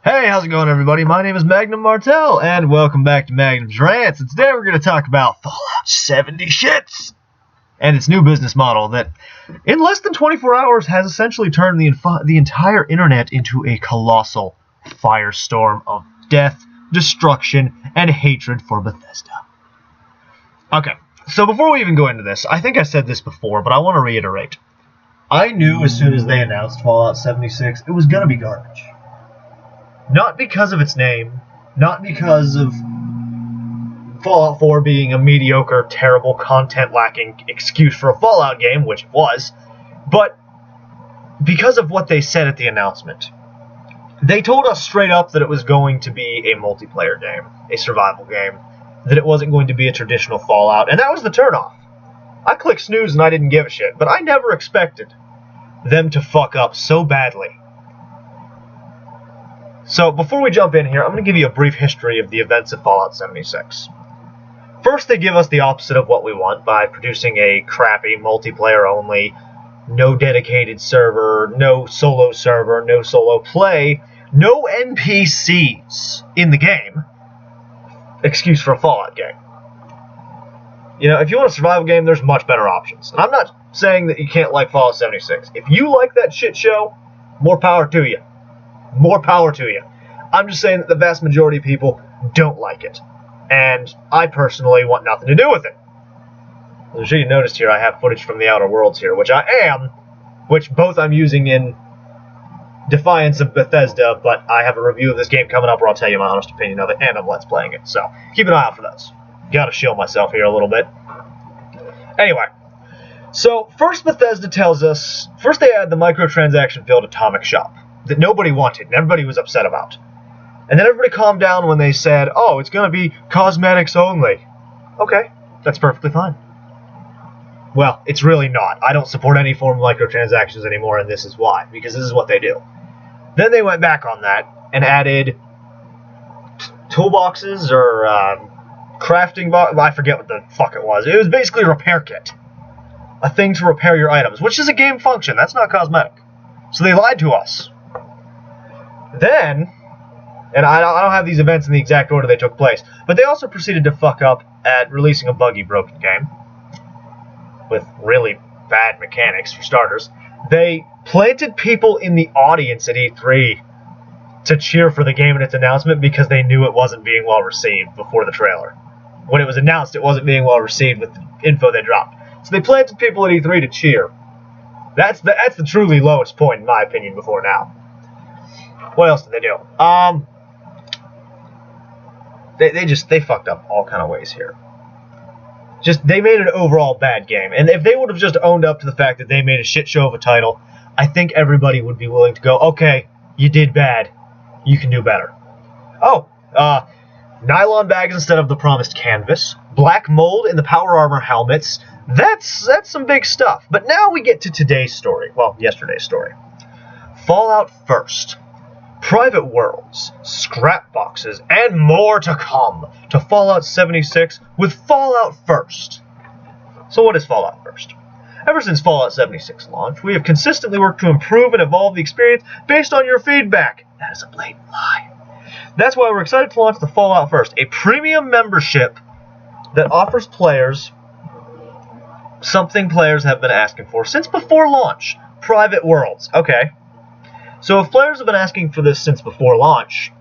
Hey, how's it going, everybody? My name is Magnum Martell, and welcome back to Magnum's Rants. And today we're going to talk about Fallout 76 and its new business model that, in less than 24 hours, has essentially turned the entire internet into a colossal firestorm of death, destruction, and hatred for Bethesda. Okay, so before we even go into this, I think I said this before, but I want to reiterate. I knew as soon as they announced Fallout 76, it was going to be garbage. Not because of its name, not because of Fallout 4 being a mediocre, terrible, content-lacking excuse for a Fallout game, which it was, but because of what they said at the announcement. They told us straight up that it was going to be a multiplayer game, a survival game, that it wasn't going to be a traditional Fallout, and that was the turnoff. I clicked snooze and I didn't give a shit, but I never expected them to fuck up so badly. So, before we jump in here, I'm going to give you a brief history of the events of Fallout 76. First, they give us the opposite of what we want by producing a crappy, multiplayer-only, no dedicated server, no solo play, no NPCs in the game. Excuse for a Fallout game. You know, if you want a survival game, there's much better options. And I'm not saying that you can't like Fallout 76. If you like that shit show, more power to you. More power to you. I'm just saying that the vast majority of people don't like it. And I personally want nothing to do with it. As I'm sure you noticed here, I have footage from the Outer Worlds here, which both I'm using in defiance of Bethesda, but I have a review of this game coming up where I'll tell you my honest opinion of it, and I'm Let's Playing it. So, keep an eye out for those. Gotta shield myself here a little bit. Anyway. So, first Bethesda tells us, first they add the microtransaction-filled Atomic Shop that nobody wanted and everybody was upset about. And then everybody calmed down when they said, oh, it's going to be cosmetics only. Okay, that's perfectly fine. Well, it's really not. I don't support any form of microtransactions anymore, and this is why, because this is what they do. Then they went back on that and added toolboxes or crafting box. I forget what the fuck it was. It was basically a repair kit. A thing to repair your items, which is a game function. That's not cosmetic. So they lied to us. Then, and I don't have these events in the exact order they took place, but they also proceeded to fuck up at releasing a buggy, broken game with really bad mechanics, for starters. They planted people in the audience at E3 to cheer for the game and its announcement because they knew it wasn't being well received before the trailer. When it was announced, it wasn't being well received with the info they dropped. So they planted people at E3 to cheer. That's the truly lowest point, in my opinion, before now. What else did they do? They fucked up all kind of ways here. They made an overall bad game. And if they would have just owned up to the fact that they made a shit show of a title, I think everybody would be willing to go, okay, you did bad. You can do better. Oh, nylon bags instead of the promised canvas. Black mold in the power armor helmets. That's some big stuff. But now we get to today's story. Well, yesterday's story. Fallout First. Private worlds, scrap boxes, and more to come to Fallout 76 with Fallout First. So what is Fallout First? Ever since Fallout 76 launched, we have consistently worked to improve and evolve the experience based on your feedback. That is a blatant lie. That's why we're excited to launch the Fallout First, a premium membership that offers players something players have been asking for since before launch. Private worlds. Okay. So if players have been asking for this since before launch,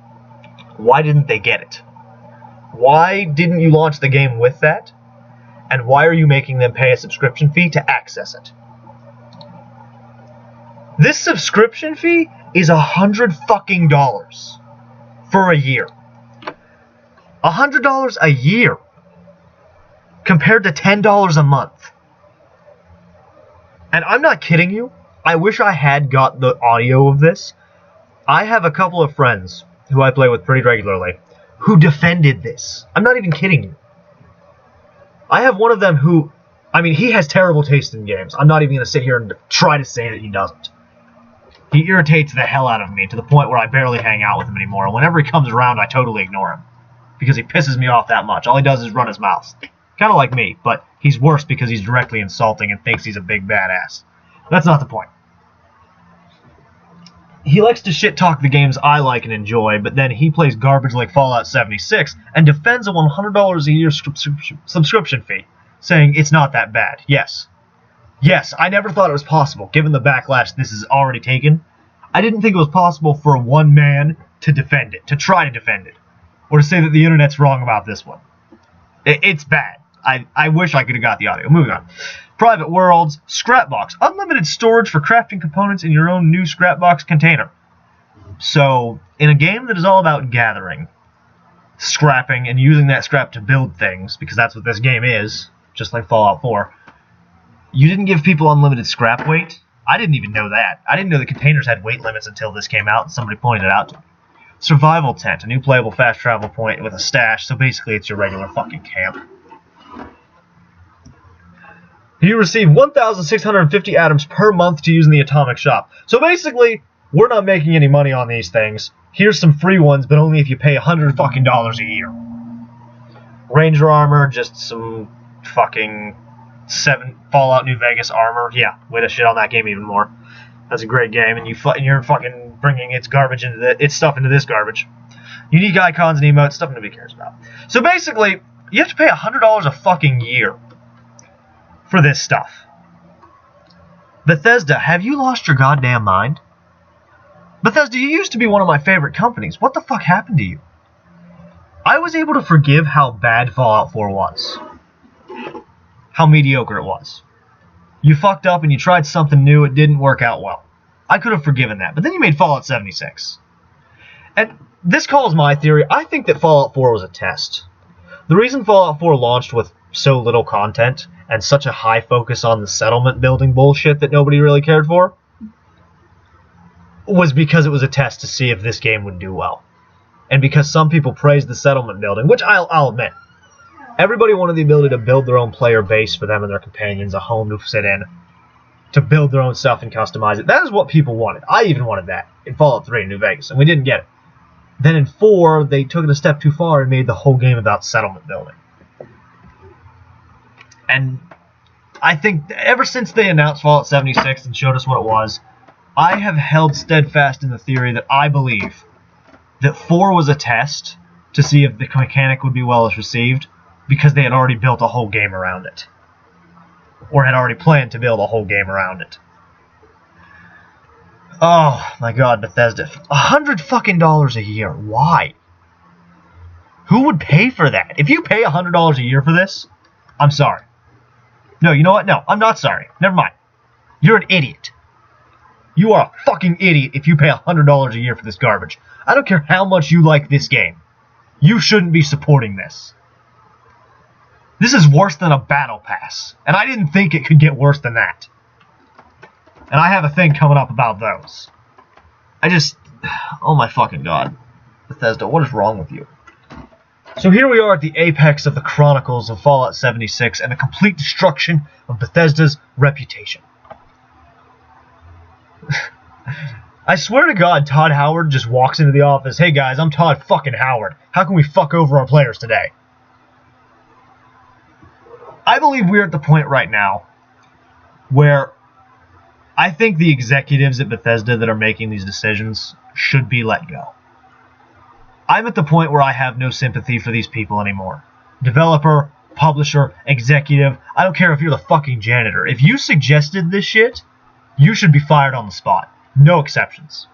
why didn't they get it? Why didn't you launch the game with that? And why are you making them pay a subscription fee to access it? This subscription fee is $100 fucking for a year. $100 a year compared to $10 a month. And I'm not kidding you. I wish I had got the audio of this. I have a couple of friends who I play with pretty regularly who defended this. I'm not even kidding you. I have one of them who, he has terrible taste in games. I'm not even going to sit here and try to say that he doesn't. He irritates the hell out of me to the point where I barely hang out with him anymore. And whenever he comes around, I totally ignore him because he pisses me off that much. All he does is run his mouth. Kind of like me, but he's worse because he's directly insulting and thinks he's a big badass. That's not the point. he likes to shit talk the games I like and enjoy, but then he plays garbage like Fallout 76 and defends a $100 a year subscription fee, saying it's not that bad. Yes, I never thought it was possible, given the backlash this has already taken. I didn't think it was possible for one man to defend it, to try to defend it, or to say that the internet's wrong about this one. It's bad. I wish I could have got the audio. Moving on. Private Worlds, Scrapbox. Unlimited storage for crafting components in your own new Scrapbox container. So, in a game that is all about gathering, scrapping, and using that scrap to build things, because that's what this game is, just like Fallout 4, you didn't give people unlimited scrap weight. I didn't even know that. I didn't know the containers had weight limits until this came out and somebody pointed it out to me. Survival Tent, a new playable fast travel point with a stash, so basically it's your regular fucking camp. You receive 1,650 atoms per month to use in the Atomic Shop. So basically, we're not making any money on these things. Here's some free ones, but only if you pay $100 fucking a year. Ranger armor, just some fucking 7 Fallout New Vegas armor. Yeah, way to shit on that game even more. That's a great game, and you're fucking bringing its stuff into this garbage. Unique icons and emotes, stuff nobody cares about. So basically, you have to pay $100 a fucking year for this stuff. Bethesda, have you lost your goddamn mind? Bethesda, you used to be one of my favorite companies. What the fuck happened to you? I was able to forgive how bad Fallout 4 was. How mediocre it was. You fucked up and you tried something new, it didn't work out well. I could have forgiven that, but then you made Fallout 76. And this calls my theory. I think that Fallout 4 was a test. The reason Fallout 4 launched with so little content and such a high focus on the settlement building bullshit that nobody really cared for was because it was a test to see if this game would do well. And because some people praised the settlement building, which I'll admit, everybody wanted the ability to build their own player base for them and their companions, a home to sit in, to build their own stuff and customize it. That is what people wanted. I even wanted that in Fallout 3 in New Vegas, and we didn't get it. Then in 4, they took it a step too far and made the whole game about settlement building. And I think ever since they announced Fallout 76 and showed us what it was, I have held steadfast in the theory that I believe that 4 was a test to see if the mechanic would be well received, because they had already built a whole game around it. Or had already planned to build a whole game around it. Oh my god, Bethesda. $100 fucking a year. Why? Who would pay for that? If you pay $100 a year for this, I'm sorry. No, you know what? No, I'm not sorry. Never mind. You're an idiot. You are a fucking idiot if you pay $100 a year for this garbage. I don't care how much you like this game. You shouldn't be supporting this. This is worse than a battle pass. And I didn't think it could get worse than that. And I have a thing coming up about those. Oh my fucking god. Bethesda, what is wrong with you? So here we are at the apex of the chronicles of Fallout 76 and the complete destruction of Bethesda's reputation. I swear to God, Todd Howard just walks into the office. Hey guys, I'm Todd fucking Howard. How can we fuck over our players today? I believe we're at the point right now where I think the executives at Bethesda that are making these decisions should be let go. I'm at the point where I have no sympathy for these people anymore. Developer, publisher, executive, I don't care if you're the fucking janitor. If you suggested this shit, you should be fired on the spot. No exceptions.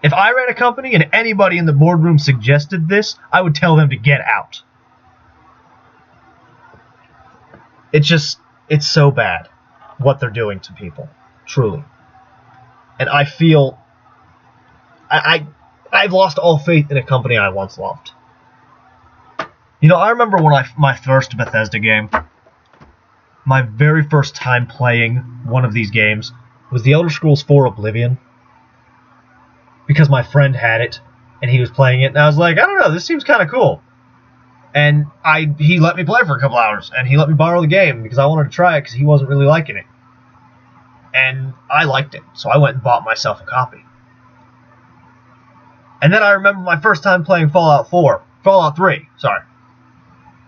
If I ran a company and anybody in the boardroom suggested this, I would tell them to get out. It's so bad what they're doing to people. Truly. And I feel... I've lost all faith in a company I once loved. You know, I remember when my first Bethesda game, my very first time playing one of these games was The Elder Scrolls 4 Oblivion. Because my friend had it, and he was playing it, and I was like, I don't know, this seems kind of cool. And he let me play for a couple hours, and he let me borrow the game because I wanted to try it because he wasn't really liking it. And I liked it, so I went and bought myself a copy. And then I remember my first time playing Fallout 3, sorry.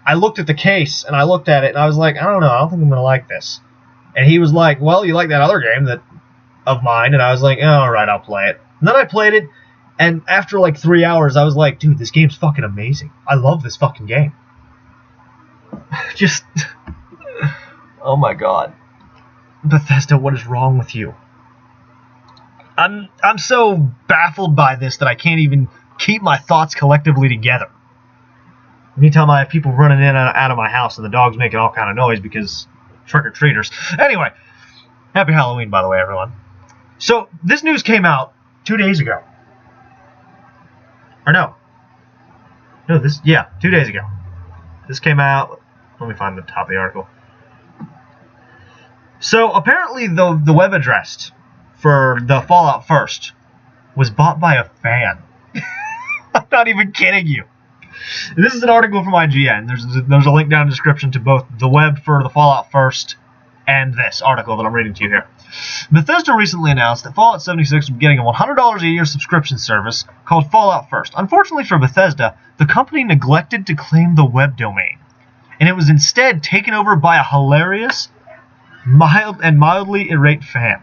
I looked at the case, and I looked at it, and I was like, I don't know, I don't think I'm going to like this. And he was like, well, you like that other game that of mine, and I was like, oh, alright, I'll play it. And then I played it, and after like 3 hours, I was like, dude, this game's fucking amazing. I love this fucking game. Just... oh my god. Bethesda, what is wrong with you? I'm so baffled by this that I can't even keep my thoughts collectively together. Anytime I have people running in and out of my house and the dog's making all kind of noise because trick-or-treaters. Anyway, happy Halloween, by the way, everyone. So, this news came out 2 days ago. Or no. No, 2 days ago. This came out... Let me find the top of the article. So, apparently the web address for the Fallout First was bought by a fan. I'm not even kidding you. This is an article from IGN. There's a link down in the description to both the web for the Fallout First and this article that I'm reading to you here. Bethesda recently announced that Fallout 76 will be getting a $100 a year subscription service called Fallout First. Unfortunately for Bethesda, the company neglected to claim the web domain, and it was instead taken over by a hilarious, mildly irate fan.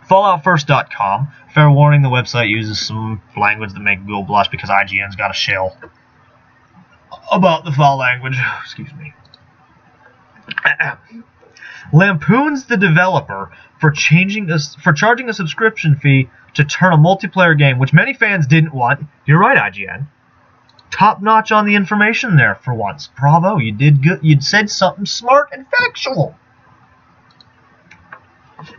FalloutFirst.com. Fair warning, the website uses some language that make Google blush because IGN's got a shill about the foul language. Excuse me. Lampoons the developer for charging a subscription fee to turn a multiplayer game, which many fans didn't want. You're right, IGN. Top notch on the information there for once. Bravo, you did good. You'd said something smart and factual.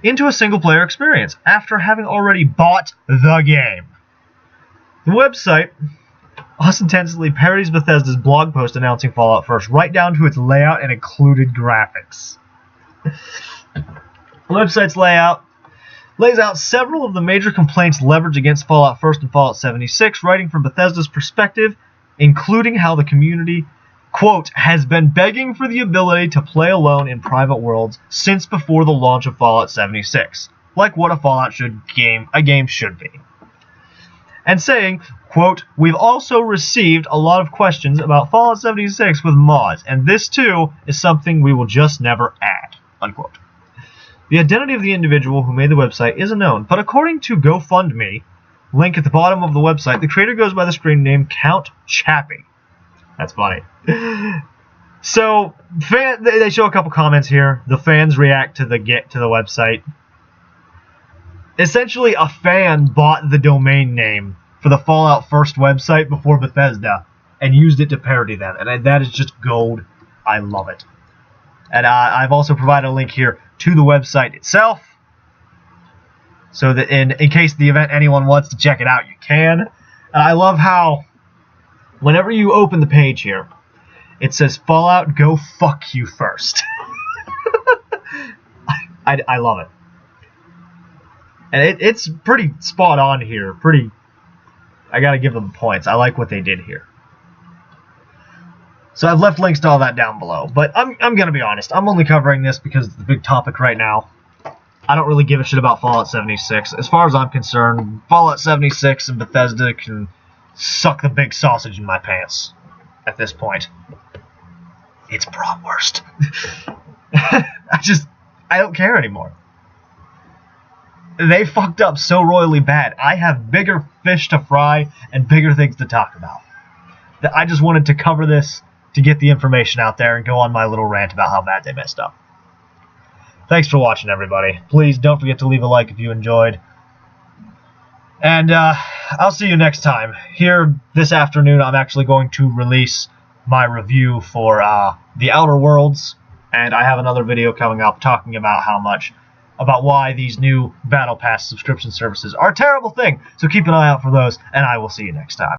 Into a single-player experience after having already bought the game. The website ostensibly parodies Bethesda's blog post announcing Fallout First, right down to its layout and included graphics. The website's layout lays out several of the major complaints leveraged against Fallout First and Fallout 76, writing from Bethesda's perspective, including how the community, quote, has been begging for the ability to play alone in private worlds since before the launch of Fallout 76, like what a Fallout game should be. And saying, quote, we've also received a lot of questions about Fallout 76 with mods, and this too is something we will just never add, unquote. The identity of the individual who made the website is unknown, but according to GoFundMe, link at the bottom of the website, the creator goes by the screen name Count Chappie. That's funny. So, they show a couple comments here. The fans react to the website. Essentially, a fan bought the domain name for the Fallout First website before Bethesda and used it to parody them. And that is just gold. I love it. And I've also provided a link here to the website itself, so that in case the event anyone wants to check it out, you can. And I love how whenever you open the page here, it says Fallout, go fuck you first. I love it. And it's pretty spot on here. I gotta give them points. I like what they did here. So I've left links to all that down below. But I'm gonna be honest. I'm only covering this because it's the big topic right now. I don't really give a shit about Fallout 76. As far as I'm concerned, Fallout 76 and Bethesda can suck the big sausage in my pants at this point. It's bratwurst. I don't care anymore. They fucked up so royally bad. I have bigger fish to fry and bigger things to talk about. I just wanted to cover this to get the information out there and go on my little rant about how bad they messed up. Thanks for watching, everybody. Please don't forget to leave a like if you enjoyed. And I'll see you next time. Here this afternoon, I'm actually going to release my review for The Outer Worlds. And I have another video coming up talking about why these new Battle Pass subscription services are a terrible thing. So keep an eye out for those, and I will see you next time.